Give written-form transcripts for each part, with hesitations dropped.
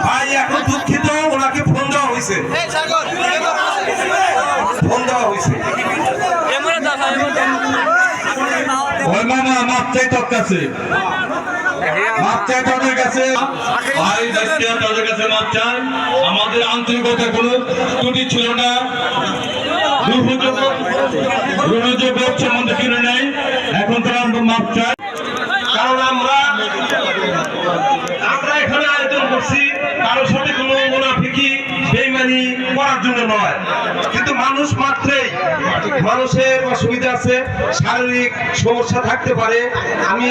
ভাই এখন দুঃখিত, ওনাকে ফোন দেওয়া হয়েছে, ফোন দেওয়া হয়েছে। ওই মামা মাপ চাই তোর কাছে, মাপ চাই তোদের কাছে, ভাই দেখতে তোদের কাছে মাপ চাই। আমাদের আন্তরিকতা কোনো ত্রুটি ছিল না, দুর্যোগ সম্বন্ধে কিনে নেই, এখন তারা মাপ চাই। কারণ আমরা এখানে আয়োজন করছি কারোর সাথে কোনো মুনাফিকি বেইমানি করার জন্য নয়, কিন্তু মানুষ মাত্রেই মানুষের অসুবিধা আছে, শারীরিক সমস্যা থাকতে পারে। আমি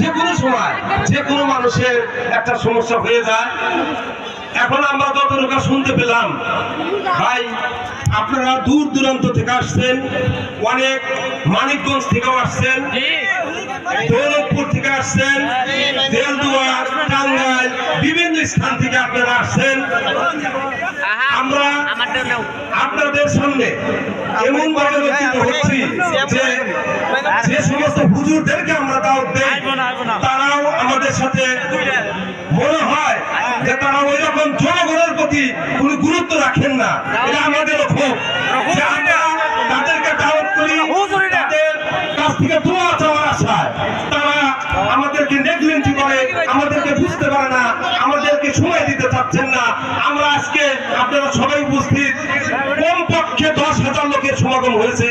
যে কোনো সময় যে কোনো মানুষের একটা সমস্যা হয়ে যায়। এখন আমরা যতটুকু শুনতে পেলাম, ভাই আপনারা দূর দূরান্ত থেকে আসছেন, অনেক মানিকগঞ্জ থেকেও আসছেন, দৌলতপুর থেকে আসছেন, দেলদুয়ার, টাঙ্গাইল, বিভিন্ন স্থান থেকে আপনারা আসছেন। আমরা আপনাদের সামনে এমন ভাবে লজ্জিত হচ্ছি যে সমস্ত হুজুরদেরকে আমরা দাওয়াত দেই, তারাও আমাদের সাথে মনে হয় যে তারা ওই রকম জনগণের প্রতি কোনো গুরুত্ব রাখেন না। এটা আমাদের ক্ষোভ যে আমরা তাদেরকে দাওয়াত করি, তাদের কাছ থেকে দোয়া চাওয়ার আশায় তারা আমাদেরকে নেগলেন্ট করে, আমাদেরকে বুঝতে পারে না, আমাদেরকে সময় দিতে চাচ্ছেন না। আমরা আজকে আপনারা সবাই উপস্থিত, কমপক্ষে 10,000 লোকের সমাগম হয়েছে।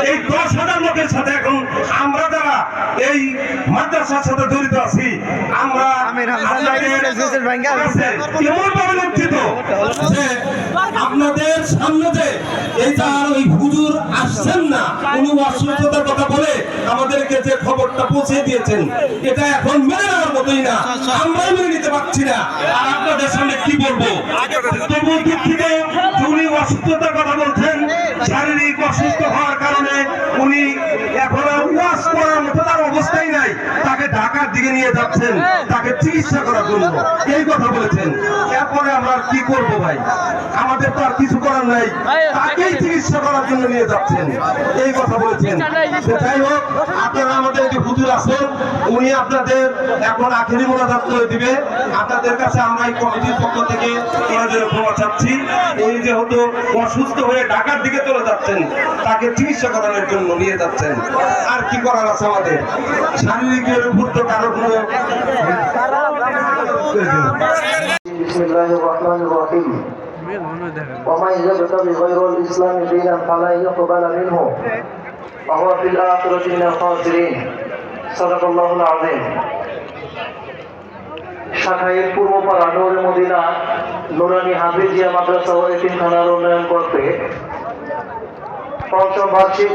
এই 10,000 লোকের সাথে এখন আমরা যারা এই মাদ্রাসার সাথে জড়িত আছি, আমরা এমনভাবে লজ্জিত যে আপনাদের সামনে যে এই তার ওই হুজুর আসছেন না, উনি অসুস্থতার কথা বলে আমাদেরকে যে খবরটা পৌঁছে দিয়েছেন, এটা এখন মেনে নেওয়ার মতোই না, আমরাই মেনে নিতে পারছি না। আর আপনাদের সামনে কি বলবো, তবু দুঃখিত। উনি অসুস্থতার কথা বলছেন, শারীরিক অসুস্থ হওয়ার কারণে উনি এখন ওয়াশ করার মতো তার অবস্থাই নাই, তাকে ঢাকার দিকে নিয়ে যাচ্ছেন, তাকে চিকিৎসা করার জন্য এই কথা বলেছেন। এরপরে আমরা কি করব ভাই, আমাদের তো আর কিছু করার নাই, তাকেই চিকিৎসা করার জন্য নিয়ে যাচ্ছেন এই কথা বলেছেন। যাই হোক, আপনারা আমাদের যে হুজুর আছেন, উনি আপনাদের এখন আখেরি মোনাজাত করে দিবে। আপনাদের কাছে আমরা এই কমিটির পক্ষ থেকে ওনাদের ক্ষমা চাচ্ছি। উনি যেহেতু অসুস্থ হয়ে ঢাকার দিকে চলে যাচ্ছেন, তাকে চিকিৎসা করানোর জন্য নিয়ে যাচ্ছেন। আর কি করার আছে আমাদের, শারীরিকের উপর তো কারো কোনো বিসমিল্লাহির রহমানির রহিম ومن يبتغي غير الإسلام دينا فلن يقبل منه وهو في الآخرة من الخاسرين صدق الله العظيم। শাখায়ের পূর্বপাড়া নূরে মদিনা নুরানি হাফিজিয়া মাদ্রাসা ও এতিমখানার উন্নয়ন করতে পঞ্চম বার্ষিক